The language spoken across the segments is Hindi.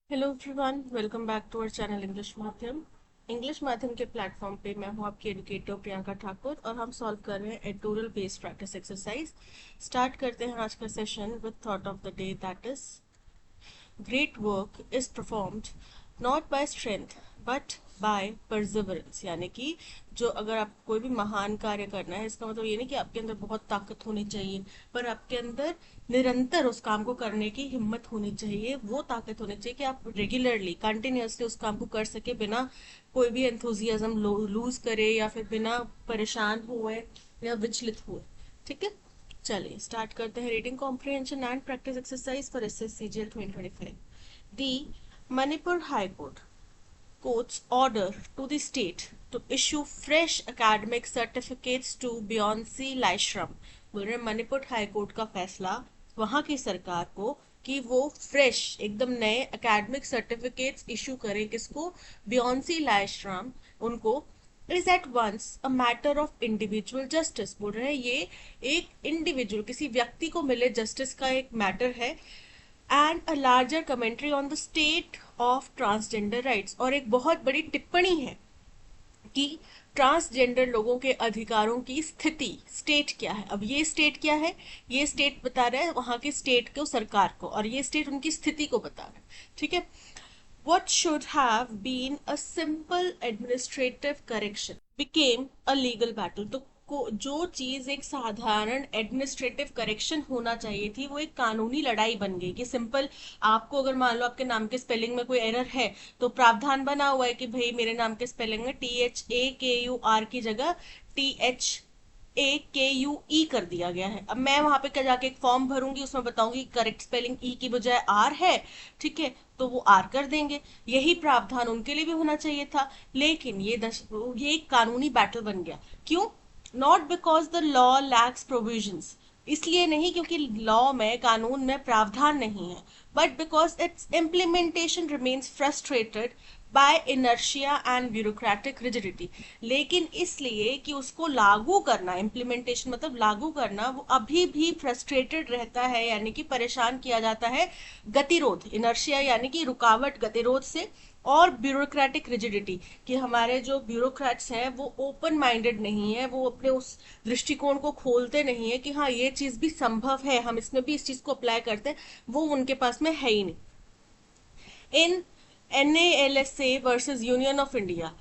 Hello everyone, welcome back to our channel English माध्यम के प्लेटफॉर्म पे मैं हूँ आपकी एजुकेटर प्रियंका ठाकुर और हम सॉल्व कर रहे हैं editorial based practice exercise. Start करते हैं आज का session with thought of the day, that is great work is performed not by strength but by perseverance. यानी कि जो अगर आप कोई भी महान कार्य करना है, इसका मतलब ये नहीं कि आपके अंदर बहुत ताकत होनी चाहिए, पर आपके अंदर निरंतर उस काम को करने की हिम्मत होनी चाहिए। वो ताकत होनी चाहिए कि आप रेगुलरली कंटिन्यूअसली उस काम को कर सके बिना कोई भी एंथुजियाज्म लूज करे या फिर बिना परेशान हुए या विचलित हुए। ठीक है, चलिए स्टार्ट करते हैं। Reading comprehension and practice exercise for SS CGL 2025। The Manipur high court court's order to the state to issue fresh academic certificates to Beyonce Laishram। बोल रहे मणिपुर हाई कोर्ट का फैसला वहां की सरकार को कि वो फ्रेश एकदम नए एकेडमिक सर्टिफिकेट्स इशू करें। किसको? बियॉन्सी लाइशराम उनको। Is at once a matter of individual justice. बोल रहे हैं ये एक इंडिविजुअल किसी व्यक्ति को मिले जस्टिस का एक मैटर है and a larger commentary on the state of transgender rights. और एक बहुत बड़ी टिप्पणी है कि ट्रांसजेंडर लोगों के अधिकारों की स्थिति, स्टेट क्या है। अब ये स्टेट क्या है? ये स्टेट बता रहा है वहां के स्टेट को, सरकार को, और ये स्टेट उनकी स्थिति को बता रहा है। ठीक है, what should have been a simple administrative correction became a legal battle। तो जो चीज एक साधारण एडमिनिस्ट्रेटिव करेक्शन होना चाहिए थी वो एक कानूनी लड़ाई बन गई। कि सिंपल, आपको अगर मान लो आपके नाम के स्पेलिंग में कोई एरर है तो प्रावधान बना हुआ है कि भाई मेरे नाम के स्पेलिंग में THAKUR की जगह THAKUE कर दिया गया है। अब मैं वहां पे क्या जाके एक फॉर्म भरूंगी, उसमें बताऊंगी करेक्ट स्पेलिंग ई की बजाय आर है। ठीक है, तो वो आर कर देंगे। यही प्रावधान उनके लिए भी होना चाहिए था, लेकिन ये एक कानूनी बैटल बन गया। क्यों? Not because the law lakhs provisions, इसलिए नहीं क्योंकि लॉ में, कानून में प्रावधान नहीं है, but because its implementation remains frustrated by inertia and bureaucratic rigidity. लेकिन इसलिए कि उसको लागू करना, इम्प्लीमेंटेशन मतलब लागू करना, वो अभी भी फ्रस्ट्रेटेड रहता है, यानी कि परेशान किया जाता है गतिरोध, इनर्शिया यानी कि रुकावट, गतिरोध से, और ब्यूरोक्रेटिक रिजिडिटी कि हमारे जो ब्यूरोक्रेट्स हैं वो ओपन माइंडेड नहीं है, वो अपने उस दृष्टिकोण को खोलते नहीं है कि हाँ ये चीज भी संभव है, हम इसमें भी इस चीज को अप्लाई करते हैं, वो उनके पास में है ही नहीं। In NALSA versus Union of India,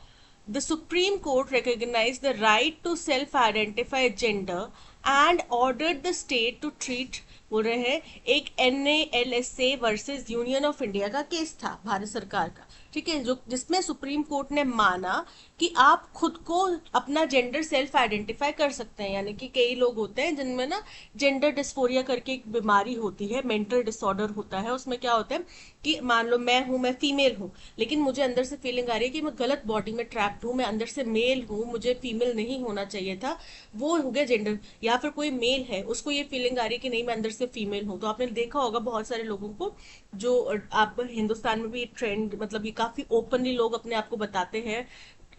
the Supreme Court recognized the right to self-identify gender and ordered the state to treat, बोल रहे हैं एक NALSA versus union of India का केस था भारत सरकार का। ठीक है, जो जिसमें सुप्रीम कोर्ट ने माना कि आप खुद को अपना जेंडर सेल्फ आइडेंटिफाई कर सकते हैं। यानी कि कई लोग होते हैं जिनमें ना जेंडर डिस्फोरिया करके एक बीमारी होती है, मेंटल डिसऑर्डर होता है। उसमें क्या होता है कि मान लो मैं फीमेल हूँ, लेकिन मुझे अंदर से फीलिंग आ रही है कि मैं गलत बॉडी में ट्रैप्ड हूँ, मैं अंदर से मेल हूँ, मुझे फीमेल नहीं होना चाहिए था, वो हो गया जेंडर। या फिर कोई मेल है, उसको ये फीलिंग आ रही है कि नहीं मैं अंदर से फीमेल हूँ। तो आपने देखा होगा बहुत सारे लोगों को, जो आप हिंदुस्तान में भी ट्रेंड, मतलब ये काफी ओपनली लोग अपने आप को बताते हैं,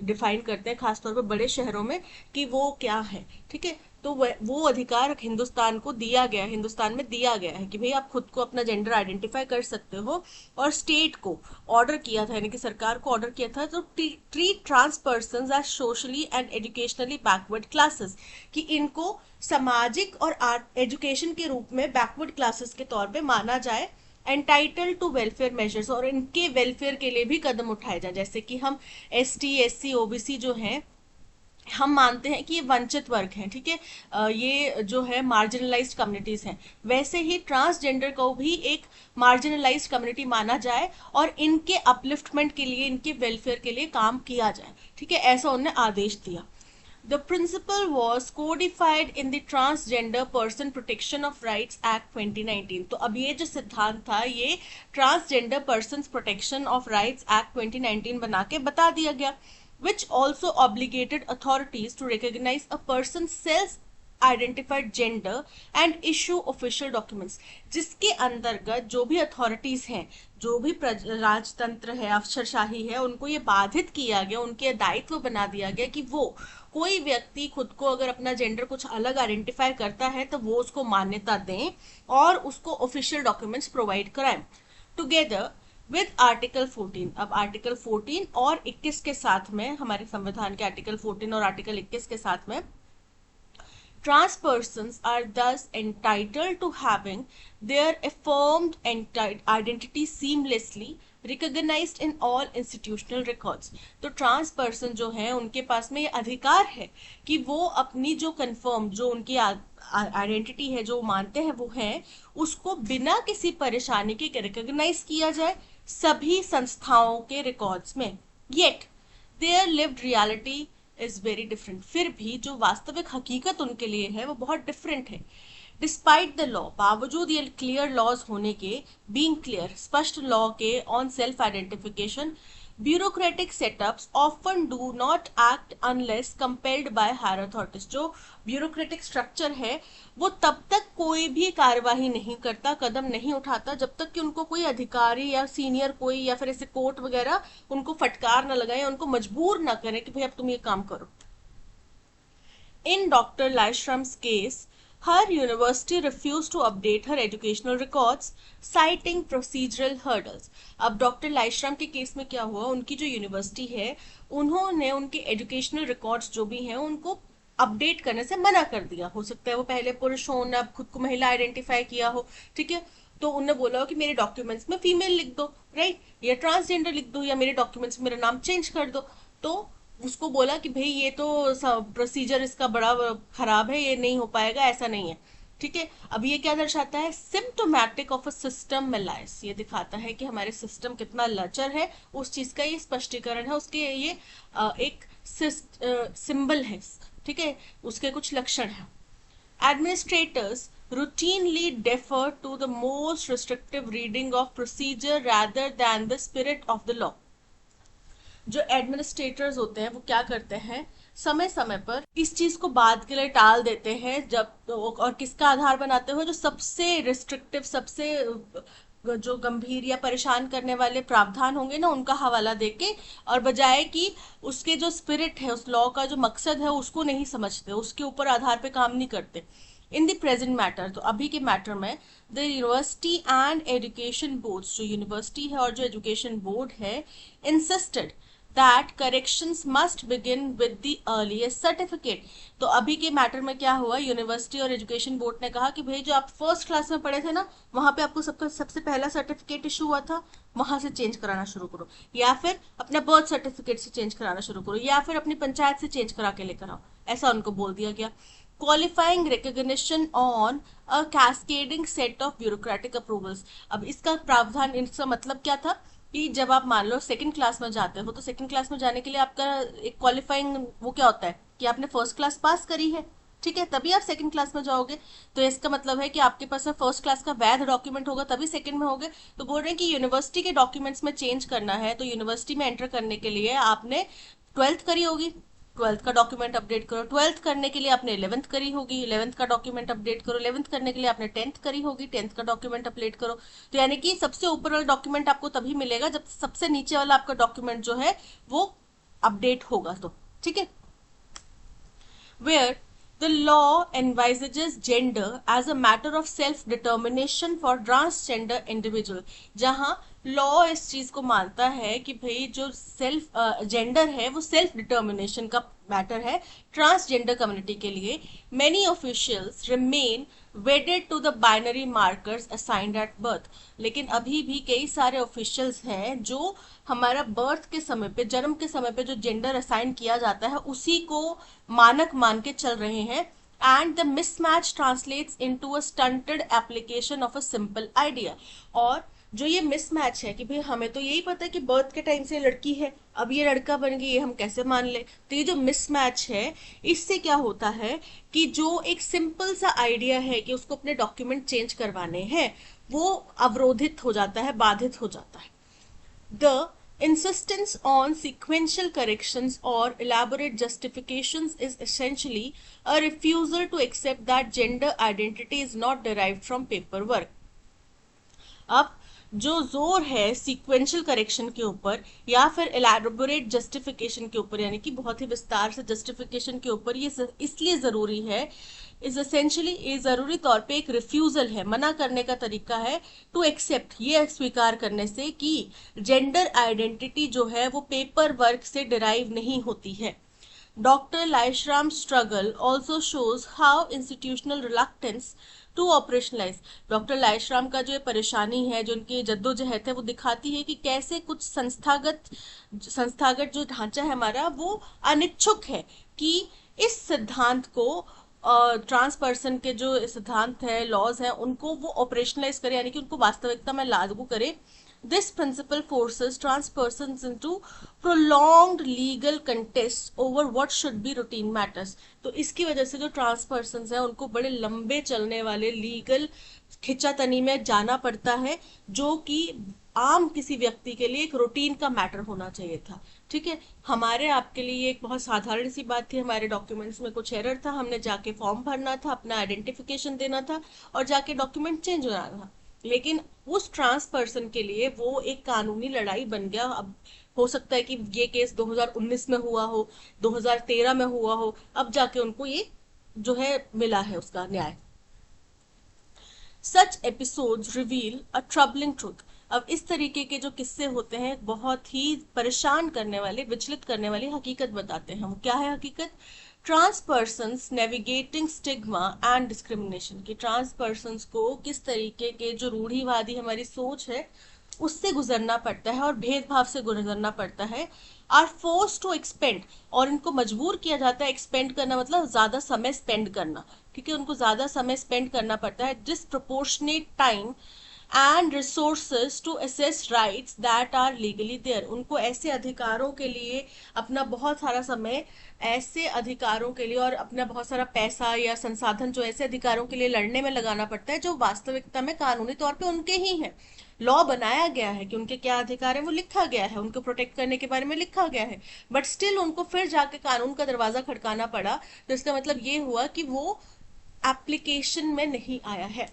डिफाइन करते हैं, खासतौर पर बड़े शहरों में, कि वो क्या है। ठीक है, तो वो अधिकार हिंदुस्तान को दिया गया, हिंदुस्तान में दिया गया है कि भाई आप खुद को अपना जेंडर आइडेंटिफाई कर सकते हो। और स्टेट को ऑर्डर किया था, यानी कि सरकार को ऑर्डर किया था, तो treat trans person as socially and educationally backward classes, कि इनको सामाजिक और एजुकेशन के रूप में बैकवर्ड क्लासेस के तौर पे माना जाए, एंटाइटल टू वेलफेयर मेजर्स, और इनके वेलफेयर के लिए भी कदम उठाए जाए। जैसे कि हम ST SC OBC जो हैं, हम मानते हैं कि ये वंचित वर्ग हैं। ठीक है, ये जो है मार्जिनलाइज्ड कम्युनिटीज हैं, वैसे ही ट्रांसजेंडर को भी एक मार्जिनलाइज्ड कम्युनिटी माना जाए और इनके अपलिफ्टमेंट के लिए, इनके वेलफेयर के लिए काम किया जाए। ठीक है, ऐसा उन्होंने आदेश दिया। The principle was codified in the Transgender Person Protection of Rights Act 2019। तो अब ये जो सिद्धांत था ये transgender person protection of rights act 2019 बना के बता दिया गया, which also obligated authorities to recognize a person's self identified gender and issue official documents, जिसके अंतर्गत जो भी अथॉरिटीज हैं, जो भी राजतंत्र है, अफसरशाही है, उनको ये बाधित किया गया, उनके दायित्व बना दिया गया कि वो कोई व्यक्ति खुद को अगर अपना जेंडर कुछ अलग आइडेंटिफाई करता है तो वो उसको मान्यता दें और उसको ऑफिशियल डॉक्यूमेंट्स प्रोवाइड कराएं। Together with article 14। अब आर्टिकल 14 और 21 के साथ में, हमारे संविधान के आर्टिकल 14 और आर्टिकल 21 के साथ में, trans persons are thus entitled to having their affirmed identity seamlessly recognized in all institutional records। तो ट्रांस पर्सन जो है उनके पास में ये अधिकार है कि वो अपनी जो कंफर्म, जो उनकी आइडेंटिटी है, जो मानते हैं वो है, उसको बिना किसी परेशानी के रिकॉग्नाइज किया जाए सभी संस्थाओं के रिकॉर्ड्स में। Yet their lived reality is very different. फिर भी जो वास्तविक हकीकत उनके लिए है वो बहुत डिफरेंट है। डिस्पाइट द लॉ, बावजूद ये क्लियर लॉज होने के, बीइंग क्लियर, स्पष्ट लॉ के on self identification, bureaucratic setups often do not act unless compelled by higher authorities. जो ब्यूरोक्रेटिक स्ट्रक्चर है वो तब तक कोई भी कार्यवाही नहीं करता, कदम नहीं उठाता, जब तक कि उनको कोई अधिकारी या सीनियर कोई या फिर ऐसे कोर्ट वगैरह उनको फटकार न लगाए, उनको मजबूर ना करे कि भाई अब तुम ये काम करो। In doctor Laishram's case, her university refused to update her educational records citing procedural hurdles। अब डॉक्टर लाइश्रम के केस में क्या हुआ, उनकी जो यूनिवर्सिटी है उन्होंने उनके एजुकेशनल रिकॉर्ड्स जो भी हैं उनको अपडेट करने से मना कर दिया। हो सकता है वो पहले पुरुष हो, उन्होंने अब खुद को महिला आइडेंटिफाई किया हो, ठीक है, तो उन्होंने बोला हो कि मेरे डॉक्यूमेंट्स में फीमेल लिख दो, राइट, या ट्रांसजेंडर लिख दो, या मेरे डॉक्यूमेंट्स में मेरा नाम चेंज कर दो। तो उसको बोला कि भाई ये तो प्रोसीजर इसका बड़ा खराब है, ये नहीं हो पाएगा, ऐसा नहीं है, ठीक है। अब ये क्या दर्शाता है, सिम्टोमैटिक ऑफ अ सिस्टम मेलाइस, ये दिखाता है कि हमारे सिस्टम कितना लचर है, उस चीज का ये स्पष्टीकरण है, उसके ये एक सिंबल है, ठीक है, उसके कुछ लक्षण है। Administrators routinely defer to the most restrictive reading of procedure rather than the spirit of the law। जो एडमिनिस्ट्रेटर्स होते हैं वो क्या करते हैं, समय समय पर इस चीज को बाद के लिए टाल देते हैं, जब और किसका आधार बनाते हुए, जो सबसे रिस्ट्रिक्टिव, सबसे जो गंभीर या परेशान करने वाले प्रावधान होंगे ना, उनका हवाला देके, और बजाय कि उसके जो स्पिरिट है, उस लॉ का जो मकसद है उसको नहीं समझते, उसके ऊपर आधार पे काम नहीं करते। इन द प्रेजेंट मैटर, तो अभी के मैटर में, the university and education boards, जो यूनिवर्सिटी है और जो एजुकेशन बोर्ड है, insisted that corrections must begin with the earliest certificate। तो अभी के मैटर में क्या हुआ, यूनिवर्सिटी और एजुकेशन बोर्ड ने कहा कि भाई जो आप फर्स्ट क्लास में पढ़े थे ना, वहां पे आपको सबसे पहला सर्टिफिकेट इशू हुआ था, वहां से चेंज कराना शुरू करो, या फिर अपना बर्थ सर्टिफिकेट से चेंज कराना शुरू करो, या फिर अपनी पंचायत से चेंज करा के लेकर आओ, ऐसा उनको बोल दिया गया। Qualifying recognition on a cascading set of bureaucratic approvals. अब इसका प्रावधान, इसका मतलब क्या था कि जब आप मान लो सेकंड क्लास में जाते हो, तो सेकंड क्लास में जाने के लिए आपका एक क्वालिफाइंग वो क्या होता है कि आपने फर्स्ट क्लास पास करी है, ठीक है, तभी आप सेकंड क्लास में जाओगे। तो इसका मतलब है कि आपके पास में फर्स्ट क्लास का वैध डॉक्यूमेंट होगा तभी सेकंड में होगे। तो बोल रहे हैं कि यूनिवर्सिटी के डॉक्यूमेंट्स में चेंज करना है, तो यूनिवर्सिटी में एंटर करने के लिए आपने 12th करी होगी, 12th का डॉक्यूमेंट अपडेट करो, 12th करने के लिए आपने 11th करी होगी, 11th का डॉक्यूमेंट अपडेट करो, 11th करने के लिए आपने 10th करी होगी, 10th का डॉक्यूमेंट अपडेट करो। तो यानी कि सबसे ऊपर वाला डॉक्यूमेंट आपको तभी मिलेगा जब सबसे नीचे वाला आपका डॉक्यूमेंट जो है वो अपडेट होगा, तो ठीक है। Where the law envisages gender as a matter of self determination for transgender individual। जहां लॉ इस चीज को मानता है कि भाई जो सेल्फ जेंडर है वो सेल्फ डिटर्मिनेशन का मैटर है ट्रांसजेंडर कम्युनिटी के लिए। Many officials remain wedded to the binary markers assigned at birth. लेकिन अभी भी कई सारे ऑफिशियल्स हैं जो हमारा बर्थ के समय पे, जन्म के समय पे जो जेंडर असाइन किया जाता है उसी को मानक मान के चल रहे हैं। And the mismatch translates into a stunted application of a simple idea. और जो ये मिसमैच है कि भाई हमें तो यही पता है कि बर्थ के टाइम से लड़की है, अब ये लड़का बन गई, ये हम कैसे मान ले। तो ये जो मिसमैच है, इससे क्या होता है कि जो एक सिंपल सा आइडिया है कि उसको अपने डॉक्यूमेंट चेंज करवाने हैं, वो अवरोधित हो जाता है, बाधित हो जाता है। The insistence on sequential corrections or elaborate justifications is essentially a refusal to accept that gender identity is not derived from paperwork। अब जो जोर है सीक्वेंशियल करेक्शन के ऊपर या फिर एलैबोरेट जस्टिफिकेशन के ऊपर, यानी कि बहुत ही विस्तार से जस्टिफिकेशन के ऊपर, ये इसलिए जरूरी है, इज एसेंशियली, ये जरूरी तौर पे एक रिफ्यूजल है, मना करने का तरीका है, टू एक्सेप्ट, ये स्वीकार करने से कि जेंडर आइडेंटिटी जो है वो पेपर वर्क से डिराइव नहीं होती है। Dr. Laishram's struggle also shows how institutional reluctance to operationalize, doctor Laishram का जो परेशानी है, जो उनकी जद्दोजहद है, वो दिखाती है कि कैसे कुछ संस्थागत जो ढांचा है हमारा, वो अनिच्छुक है कि इस सिद्धांत को, ट्रांस पर्सन के जो सिद्धांत है, लॉज हैं, उनको वो ऑपरेशनलाइज करे, यानी कि उनको वास्तविकता में लागू करे। This principle forces trans persons into prolonged legal contest over what should be routine matters. तो इसकी वजह से जो ट्रांस पर्सन है उनको बड़े लंबे चलने वाले लीगल खिंचातनी में जाना पड़ता है, जो कि आम किसी व्यक्ति के लिए एक रूटीन का मैटर होना चाहिए था। ठीक है, हमारे आपके लिए एक बहुत साधारण सी बात थी, हमारे डॉक्यूमेंट्स में कुछ एरर था, हमने जाके फॉर्म भरना था, अपना आइडेंटिफिकेशन देना था और जाके डॉक्यूमेंट चेंज होना था। लेकिन उस ट्रांस पर्सन के लिए वो एक कानूनी लड़ाई बन गया। अब हो सकता है कि ये केस 2019 में हुआ हो, 2013 में हुआ हो, अब जाके उनको ये जो है मिला है उसका न्याय। Such episodes reveal a troubling truth. अब इस तरीके के जो किस्से होते हैं बहुत ही परेशान करने वाले, विचलित करने वाली हकीकत बताते हैं। वो क्या है हकीकत? Trans persons navigating stigma and discrimination, की ट्रांस पर्सन्स को किस तरीके के जो रूढ़िवादी हमारी सोच है उससे गुजरना पड़ता है और भेदभाव से गुजरना पड़ता है। आर फोर्स टू एक्सपेंड, और इनको मजबूर किया जाता है, एक्सपेंड करना मतलब ज्यादा समय स्पेंड करना, ठीक है, उनको ज्यादा समय स्पेंड करना पड़ता है, disproportionate time and resources to assess rights that are legally there. उनको ऐसे अधिकारों के लिए अपना बहुत सारा समय, ऐसे अधिकारों के लिए और अपना बहुत सारा पैसा या संसाधन जो ऐसे अधिकारों के लिए लड़ने में लगाना पड़ता है जो वास्तविकता में कानूनी तौर पे उनके ही हैं। लॉ बनाया गया है कि उनके क्या अधिकार है, वो लिखा गया है, उनको प्रोटेक्ट करने के बारे में लिखा गया है, बट स्टिल उनको फिर जाके कानून का दरवाजा खटकाना पड़ा। तो इसका मतलब ये हुआ कि वो एप्लीकेशन में नहीं आया है।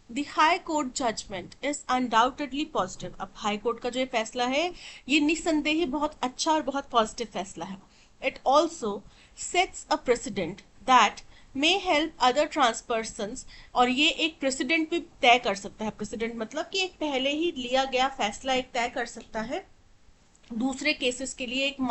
The High Court judgment is undoubtedly positive. अब हाई कोर्ट का जो ये फैसला है ये निसंदेही बहुत अच्छा और बहुत पॉजिटिव फैसला है। It also sets a precedent that may help other trans persons, और ये एक प्रेसिडेंट भी तय कर सकता है। प्रेसिडेंट मतलब कि एक पहले ही लिया गया फैसला एक तय कर सकता है, दूसरे केसेस के लिए एक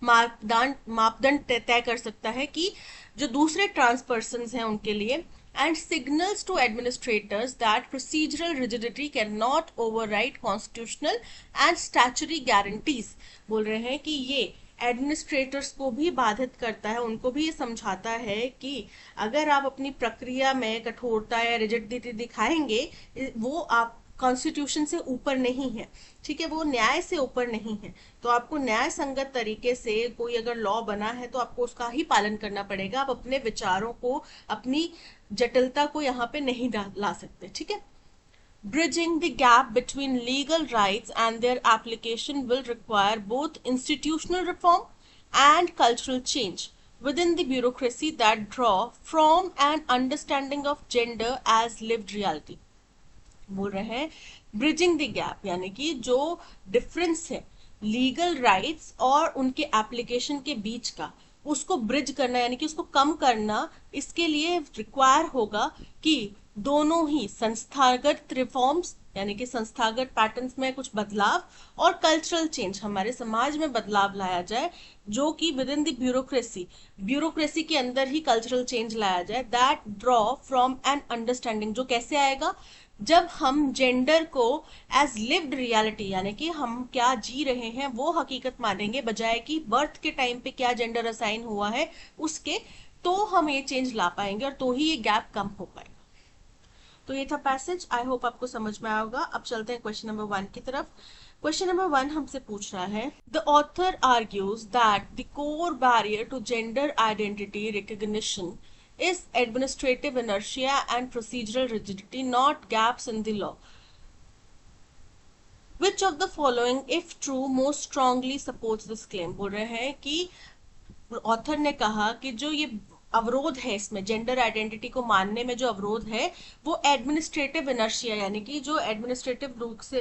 मापदंड तय कर सकता है कि जो दूसरे ट्रांस पर्सन हैं उनके लिए, and signals to administrators that procedural rigidity cannot override constitutional and statutory guarantees। बोल रहे हैं कि ये एडमिनिस्ट्रेटर्स को भी बाधित करता है, उनको भी ये समझाता है कि अगर आप अपनी प्रक्रिया में कठोरता या रिजिडिटी दिखाएंगे, वो आप कॉन्स्टिट्यूशन से ऊपर नहीं है, ठीक है, वो न्याय से ऊपर नहीं है, तो आपको न्याय संगत तरीके से कोई अगर लॉ बना है तो आपको उसका ही पालन करना पड़ेगा। आप अपने विचारों को, अपनी जटिलता को यहाँ पे नहीं ला सकते, ठीक है। Bridging the gap between legal rights and their application will require both institutional reform and cultural change within the bureaucracy that draw from an understanding of gender as lived reality। बोल रहे हैं ब्रिजिंग द गैप, यानी कि जो डिफरेंस है लीगल राइट्स और उनके एप्लीकेशन के बीच का, उसको ब्रिज करना यानी कि उसको कम करना, इसके लिए रिक्वायर होगा कि दोनों ही संस्थागत रिफॉर्म्स यानी कि संस्थागत पैटर्न्स में कुछ बदलाव और कल्चरल चेंज, हमारे समाज में बदलाव लाया जाए, जो कि विद इन द ब्यूरोक्रेसी के अंदर ही कल्चरल चेंज लाया जाए, that draw from an understanding. जो कैसे आएगा? जब हम जेंडर को एज लिव्ड रियलिटी यानी कि हम क्या जी रहे हैं वो हकीकत मानेंगे, बजाय कि बर्थ के टाइम पे क्या जेंडर असाइन हुआ है उसके, तो हम ये चेंज ला पाएंगे और तो ही ये गैप कम हो पाएगा। तो ये था पैसेज, आई होप आपको समझ में आया होगा। अब चलते हैं क्वेश्चन नंबर 1 की तरफ। क्वेश्चन नंबर 1 हमसे पूछ रहा है, the author argues that the core barrier to gender identity recognition is administrative inertia and procedural rigidity, not gaps in the law. Which of the following, if true, most strongly supports this claim? बोल रहे हैं कि ऑथर ने कहा कि जो ये अवरोध है इसमें, जेंडर आइडेंटिटी को मानने में जो अवरोध है वो एडमिनिस्ट्रेटिव इनर्शिया, यानी कि जो एडमिनिस्ट्रेटिव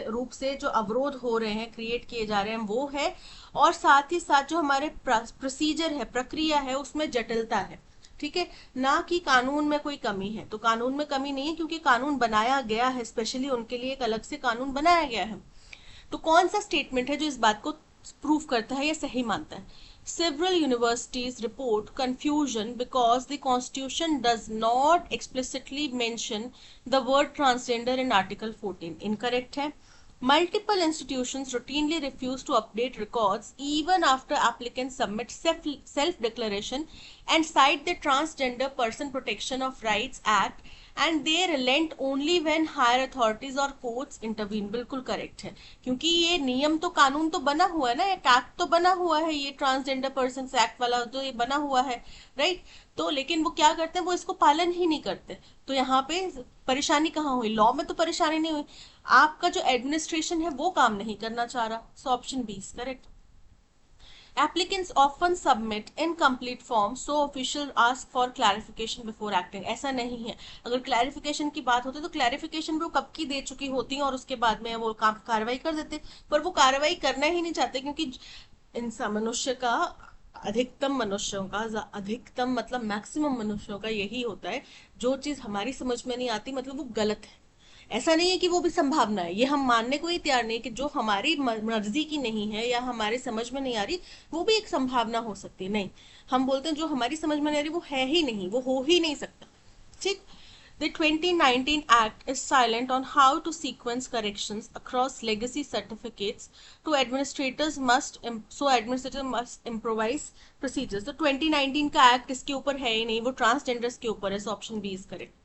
रूप से जो अवरोध हो रहे हैं, क्रिएट किए जा रहे हैं, वो है। और साथ ही साथ जो हमारे प्रोसीजर है, प्रक्रिया है, उसमें जटिलता है। ठीक है, ना कि कानून में कोई कमी है। तो कानून में कमी नहीं है, क्योंकि कानून बनाया गया है, स्पेशली उनके लिए एक अलग से कानून बनाया गया है। तो कौन सा स्टेटमेंट है जो इस बात को प्रूव करता है या सही मानता है? Several universities report confusion because the constitution does not explicitly mention the word transgender in Article 14. Incorrect है। Multiple institutions routinely refuse to update records even after applicants submit self-declaration and cite the Transgender Person Protection of Rights Act, and they relent only when higher authorities or courts intervene. बिल्कुल करेक्ट है, क्योंकि ये नियम तो, कानून तो बना हुआ है ना, एक एक्ट तो बना हुआ है, ये ट्रांसजेंडर पर्सन एक्ट वाला तो ये बना हुआ है, राइट। तो लेकिन वो क्या करते हैं, वो इसको पालन ही नहीं करते। तो यहाँ पे परेशानी कहाँ हुई? लॉ में तो परेशानी नहीं हुई, आपका जो एडमिनिस्ट्रेशन है वो काम नहीं करना चाह रहा। So option B is correct. Applicants often submit incomplete forms, so officials ask for clarification before acting. ऐसा नहीं है, अगर क्लैरिफिकेशन की बात होती है तो क्लैरिफिकेशन वो कब की दे चुकी होती है और उसके बाद में वो काम कार्रवाई कर देते, पर वो कार्रवाई करना ही नहीं चाहते, क्योंकि इंसान मनुष्य का अधिकतम मतलब मैक्सिमम मनुष्यों का यही होता है, जो चीज हमारी समझ में नहीं आती मतलब वो गलत है। ऐसा नहीं है कि वो भी संभावना है, ये हम मानने को ही तैयार नहीं कि जो हमारी मर्जी की नहीं है या हमारे समझ में नहीं आ रही वो भी एक संभावना हो सकती है। नहीं, हम बोलते हैं जो हमारी समझ में नहीं आ रही वो है ही नहीं, वो हो ही नहीं सकता। ठीक। The 2019 Act is silent on how to sequence corrections across legacy certificates to administrators must improvise procedures. तो 2019 का एक्ट इसके ऊपर है ही नहीं, वो ट्रांसजेंडर्स के ऊपर है। So option B is correct.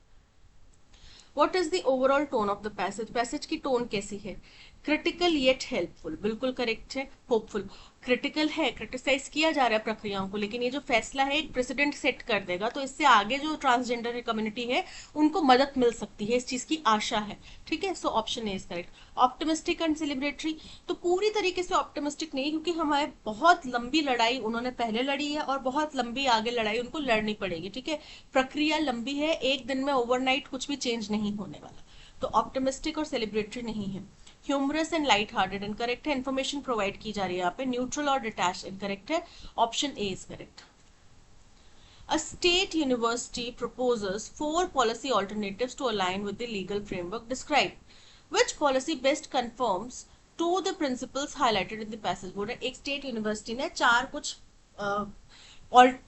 What is the overall tone of the passage? Passage की टोन कैसी है? क्रिटिकल येट हेल्पफुल, बिल्कुल करेक्ट है। होपफुल, क्रिटिकल है, क्रिटिसाइज किया जा रहा है प्रक्रियाओं को, लेकिन ये जो फैसला है एक प्रेसिडेंट सेट कर देगा, तो इससे आगे जो ट्रांसजेंडर कम्युनिटी है उनको मदद मिल सकती है, इस चीज की आशा है। ठीक है, so option A is correct. Optimistic and celebratory, तो पूरी तरीके से ऑप्टिमिस्टिक नहीं, क्योंकि हमारे बहुत लंबी लड़ाई उन्होंने पहले लड़ी है और बहुत लंबी आगे लड़ाई उनको लड़नी पड़ेगी। ठीक है, प्रक्रिया लंबी है, एक दिन में ओवरनाइट कुछ भी चेंज नहीं होने वाला। तो ऑप्टिमिस्टिक और सेलिब्रेटरी नहीं है। Humorous and light hearted incorrect है। इन्फॉर्मेशन प्रोवाइड की जा रही है यहाँ पे। न्यूट्रल और डिटैच इनकरेक्ट है। Option A is correct. A state university proposes 4 policy alternatives to align with the legal framework described. Which policy best conforms to the principles highlighted in the passage? बोल रहे एक स्टेट यूनिवर्सिटी ने 4 कुछ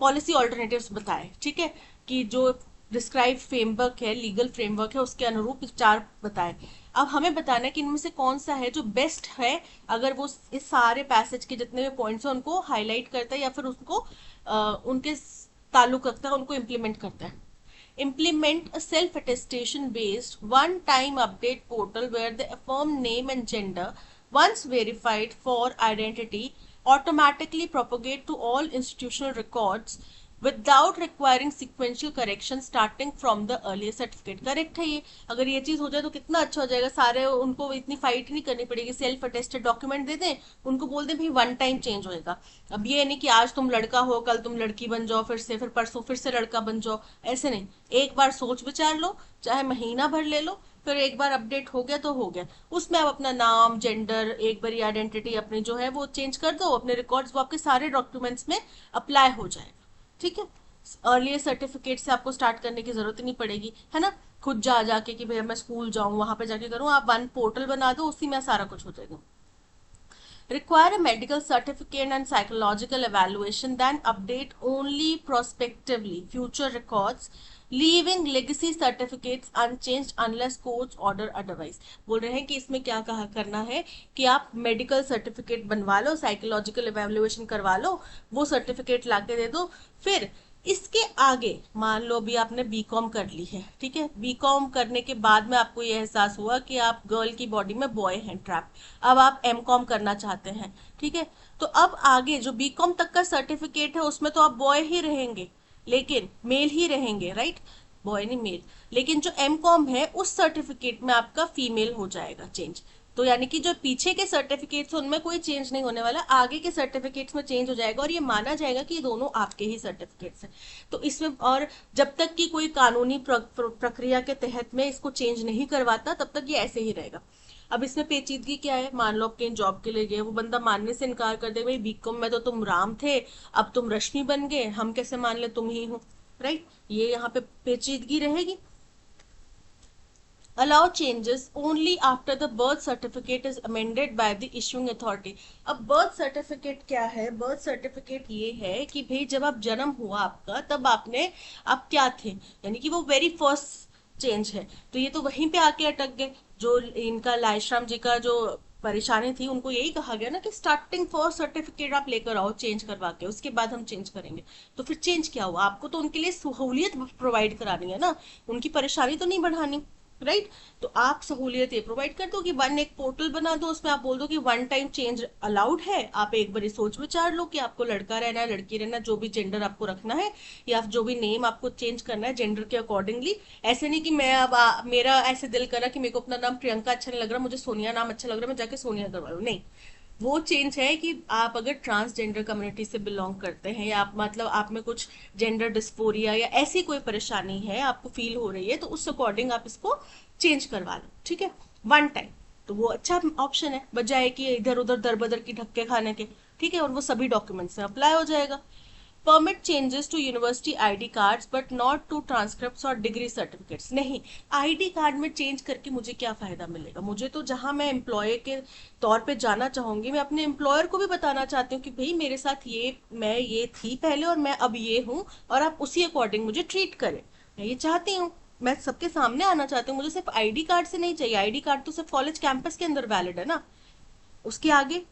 पॉलिसी ऑल्टरनेटिव्स बताए, ठीक है, कि जो डिस्क्राइब फ्रेमवर्क है, लीगल फ्रेमवर्क है, उसके अनुरूप 4 बताए। अब हमें बताना है कि इनमें से कौन सा है जो बेस्ट है, अगर वो इस सारे पैसेज के जितने भी पॉइंट्स हैं उनको हाईलाइट करता है या फिर उसको उनके ताल्लुक रखता है, उनको इम्प्लीमेंट करता है। Implement a self-attestation based one-time update portal where the affirmed name and gender, once verified for identity, automatically propagate to all institutional records without requiring sequential correction starting from the earlier certificate. Correct है ये। अगर ये चीज हो जाए तो कितना अच्छा हो जाएगा, सारे उनको इतनी फाइट नहीं करनी पड़ेगी, सेल्फ अटेस्टेड डॉक्यूमेंट दे दें, उनको बोल दें भाई वन टाइम चेंज होएगा। अब ये नहीं कि आज तुम लड़का हो कल तुम लड़की बन जाओ, फिर परसों फिर से लड़का बन जाओ, ऐसे नहीं। एक बार सोच विचार लो, चाहे महीना भर ले लो, फिर एक बार अपडेट हो गया तो हो गया। उसमें आप अपना नाम, जेंडर, एक बार आइडेंटिटी अपनी जो है वो चेंज कर दो, अपने रिकॉर्ड्स वो आपके सारे डॉक्यूमेंट्स में अप्लाई हो जाएगा। ठीक है, अर्लियर सर्टिफिकेट से आपको स्टार्ट करने की जरूरत ही नहीं पड़ेगी, है ना। खुद जा जाके कि भैया मैं स्कूल जाऊं वहां पे जाके करूं, आप वन पोर्टल बना दो, उसी में सारा कुछ हो जाएगा। Require a medical certificate and psychological evaluation, then update only prospectively future records, leaving legacy certificates unchanged unless courts order otherwise. बोल रहे हैं कि इसमें क्या कहा करना है कि आप मेडिकल सर्टिफिकेट बनवा लो, साइकोलॉजिकल इवैल्यूएशन करवा लो, वो सर्टिफिकेट लाके दे दो। फिर इसके आगे मान लो भी आपने बीकॉम कर ली है, ठीक है, बीकॉम करने के बाद में आपको ये एहसास हुआ कि आप गर्ल की बॉडी में बॉय हैं ट्रैप, अब आप एमकॉम करना चाहते हैं, ठीक है, तो अब आगे जो बीकॉम तक का सर्टिफिकेट है उसमें तो आप बॉय ही रहेंगे, लेकिन मेल ही रहेंगे, राइट, बॉय नहीं मेल, लेकिन जो एमकॉम है उस सर्टिफिकेट में आपका फीमेल हो जाएगा चेंज। तो यानी कि जो पीछे के सर्टिफिकेट्स उनमें कोई चेंज नहीं होने वाला, आगे के सर्टिफिकेट्स में चेंज हो जाएगा और ये माना जाएगा कि ये दोनों आपके ही सर्टिफिकेट्स हैं। तो इसमें और जब तक कि कोई कानूनी प्रक्रिया के तहत में इसको चेंज नहीं करवाता तब तक ये ऐसे ही रहेगा। अब इसमें पेचीदगी क्या है, मान लो आप कहीं जॉब के लिए गए, वो बंदा मानने से इनकार कर दे, भाई बीकॉम में तो तुम राम थे, अब तुम रश्मि बन गए, हम कैसे मान ले तुम ही हो, राइट, ये यहाँ पे पेचीदगी रहेगी। allow changes only after the birth certificate is amended by the issuing authority। अब बर्थ सर्टिफिकेट क्या है, बर्थ सर्टिफिकेट ये है कि भाई जब आप जन्म हुआ आपका तब आप क्या थे, यानी कि वो वेरी फर्स्ट चेंज है। तो ये तो वहीं पे आके अटक गए, जो इनका लाइश्राम जी का जो परेशानी थी उनको यही कहा गया ना कि स्टार्टिंग फर्स्ट सर्टिफिकेट आप लेकर आओ चेंज करवा के, उसके बाद हम चेंज करेंगे। तो फिर चेंज क्या हुआ, आपको तो उनके लिए सहूलियत प्रोवाइड करानी है ना, उनकी परेशानी तो नहीं बढ़ानी, राइट। तो आप सहूलियत ये प्रोवाइड कर दो कि वन एक पोर्टल बना दो, उसमें आप बोल दो कि वन टाइम चेंज अलाउड है, आप एक बार सोच विचार लो कि आपको लड़का रहना है लड़की रहना, जो भी जेंडर आपको रखना है या जो भी नेम आपको चेंज करना है जेंडर के अकॉर्डिंगली। ऐसे नहीं कि मैं अब मेरा ऐसे दिल करा कि मेरे को अपना नाम प्रियंका अच्छा नहीं लग रहा, मुझे सोनिया नाम अच्छा लग रहा है, मैं जाके सोनिया करवा लूं, नहीं। वो चेंज है कि आप अगर ट्रांसजेंडर कम्युनिटी से बिलोंग करते हैं या आप मतलब आप में कुछ जेंडर डिस्फोरिया या ऐसी कोई परेशानी है आपको फील हो रही है, तो उस अकॉर्डिंग आप इसको चेंज करवा लो, ठीक है, वन टाइम। तो वो अच्छा ऑप्शन है बजाय कि इधर उधर दर बदर की धक्के खाने के, ठीक है, और वो सभी डॉक्यूमेंट्स में अप्लाई हो जाएगा। Permit changes to university ID cards but not to transcripts और डिग्री सर्टिफिकेट्स। नहीं, आईडी कार्ड में चेंज करके मुझे क्या फायदा मिलेगा, मुझे तो जहां मैं एम्प्लॉय के तौर पे जाना चाहूंगी, मैं अपने एम्प्लॉयर को भी बताना चाहती हूँ कि भाई मेरे साथ ये मैं ये थी पहले और मैं अब ये हूँ, और आप उसी अकॉर्डिंग मुझे ट्रीट करें, मैं ये चाहती हूँ, मैं सबके सामने आना चाहती हूँ, मुझे सिर्फ आईडी कार्ड से नहीं चाहिए, आईडी कार्ड तो सिर्फ कॉलेज कैंपस के अंदर वैलिड है ना, उसके आगे,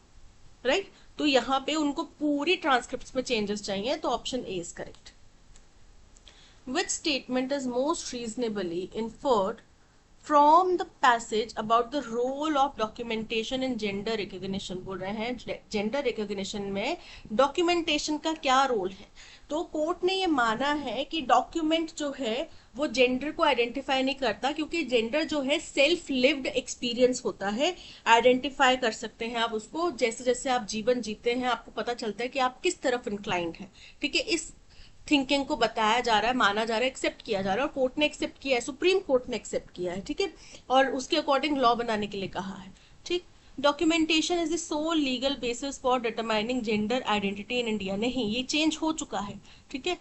राइट। तो यहाँ पे उनको पूरी ट्रांसक्रिप्ट में चेंजेस चाहिए, तो option A is correct. Which statement is most reasonably inferred from the passage about the role of documentation in gender recognition. बोल रहे हैं जेंडर रिकॉग्निशन में डॉक्यूमेंटेशन का क्या रोल है। तो कोर्ट ने ये माना है कि डॉक्यूमेंट जो है वो जेंडर को आइडेंटिफाई नहीं करता, क्योंकि जेंडर जो है सेल्फ लिव्ड एक्सपीरियंस होता है, आइडेंटिफाई कर सकते हैं आप उसको, जैसे जैसे आप जीवन जीते हैं आपको पता चलता है कि आप किस तरफ इंक्लाइंड है, ठीक है। इस थिंकिंग को बताया जा रहा है, माना जा रहा है, एक्सेप्ट किया जा रहा है, और कोर्ट ने एक्सेप्ट किया है, सुप्रीम कोर्ट ने एक्सेप्ट किया है, ठीक है, और उसके अकॉर्डिंग लॉ बनाने के लिए कहा है, ठीक। Documentation is the sole legal basis for determining gender identity in India. नहीं, ये चेंज हो चुका है, ठीक है।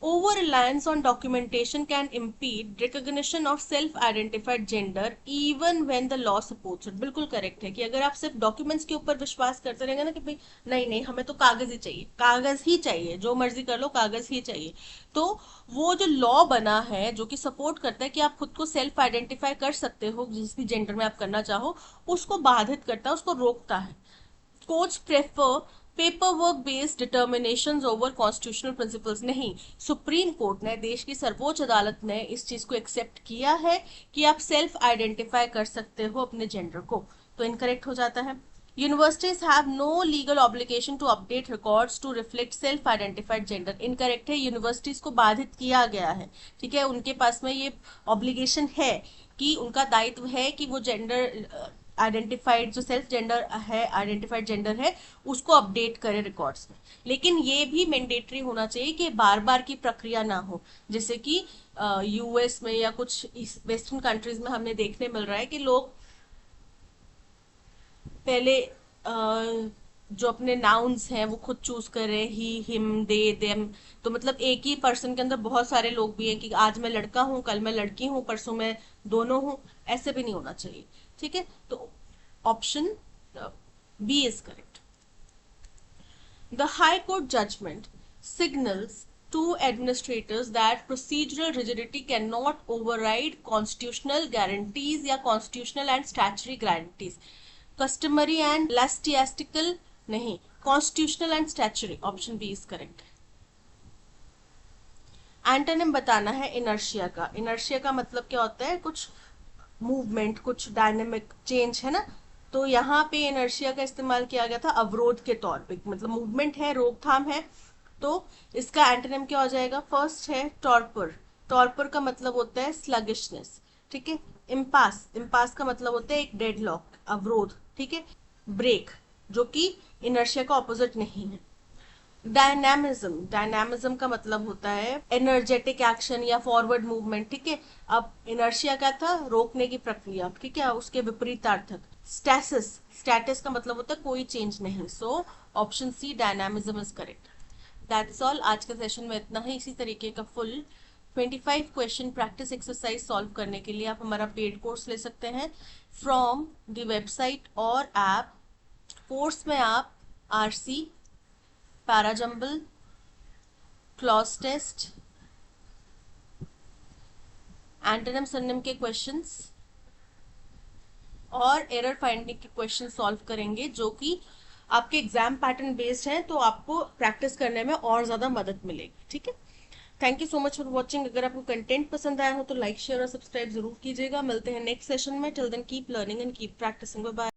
Over reliance on documentation can impede recognition of self-identified gender even when the law supports it। बिल्कुल करेक्ट है कि अगर आप सिर्फ डॉक्यूमेंट्स के ऊपर विश्वास करते रहेंगे ना कि भाई नहीं नहीं हमें तो कागज ही चाहिए, कागज ही चाहिए, जो मर्जी कर लो कागज ही चाहिए, तो वो जो लॉ बना है जो कि सपोर्ट करता है कि आप खुद को सेल्फ आइडेंटिफाई कर सकते हो जिस भी जेंडर में आप करना चाहो, उसको बाधित करता है, उसको रोकता है। Courts prefer paper work based determination over constitutional principles. नहीं, सुप्रीम कोर्ट ने, देश की सर्वोच्च अदालत ने इस चीज को एक्सेप्ट किया है कि आप सेल्फ आइडेंटिफाई कर सकते हो अपने जेंडर को, तो इनकरेक्ट हो जाता है। Universities have no legal obligation to update records to reflect self identified gender. Incorrect है, यूनिवर्सिटीज को बाधित किया गया है, ठीक है, उनके पास में ये ऑब्लिगेशन है कि उनका दायित्व है कि वो जेंडर आइडेंटिफाइड जो सेल्फ जेंडर है, आइडेंटिफाइड जेंडर है, उसको अपडेट करें रिकॉर्ड्स में। लेकिन ये भी मैंडेटरी होना चाहिए कि बार बार की प्रक्रिया ना हो, जैसे कि यूएस में या कुछ वेस्टर्न कंट्रीज में हमें देखने मिल रहा है कि लोग पहले जो अपने नाउन्स हैं वो खुद चूज कर रहे हैं, ही हिम दे देम, तो मतलब एक ही पर्सन के अंदर बहुत सारे लोग भी हैं कि आज मैं लड़का हूं, कल मैं लड़की हूं, परसों मैं दोनों हूं, ऐसे भी नहीं होना चाहिए, ठीक है। तो option B is correct. The high court judgment signals to administrators that procedural rigidity cannot override constitutional guarantees या constitutional and statutory guarantees। customary and ecclesiastical नहीं, constitutional and statutory, option B is correct. Antonym बताना है इनर्शिया का। इनर्शिया का मतलब क्या होता है, कुछ मूवमेंट, कुछ डायनेमिक चेंज है ना, तो यहाँ पे इनर्शिया का इस्तेमाल किया गया था अवरोध के तौर पे, मतलब मूवमेंट है, रोकथाम है, तो इसका एंटोनिम क्या हो जाएगा। फर्स्ट है टॉर्पर, टॉर्पर का मतलब होता है स्लगिशनेस, ठीक है। इम्पास, इम्पास का मतलब होता है एक डेडलॉक, अवरोध, ठीक है। ब्रेक, जो कि इनर्शिया का ऑपोजिट नहीं है। डायनामिज्म, डायनामिज्म का मतलब होता है एनर्जेटिक एक्शन या फॉरवर्ड मूवमेंट, ठीक है। अब इनर्शिया क्या था, रोकने की प्रक्रिया, ठीक है, उसके विपरीतार्थक। स्टैसिस, स्टैटिस का मतलब होता है कोई चेंज नहीं, so option C dynamism is correct. That's all, आज के सेशन में इतना ही। इसी तरीके का full 25 question practice exercise solve करने के लिए आप हमारा पेड कोर्स ले सकते हैं फ्रॉम द वेबसाइट और ऐप। कोर्स में आप RC, parajumble, cloze test, antonym synonym के क्वेश्चंस और एरर फाइंडिंग के क्वेश्चन सॉल्व करेंगे, जो कि आपके एग्जाम पैटर्न बेस्ड हैं, तो आपको प्रैक्टिस करने में और ज्यादा मदद मिलेगी, ठीक है। Thank you so much for watching. अगर आपको कंटेंट पसंद आया हो तो लाइक, शेयर और सब्सक्राइब जरूर कीजिएगा। मिलते हैं नेक्स्ट सेशन में। Till then keep learning and keep practising. Bye bye.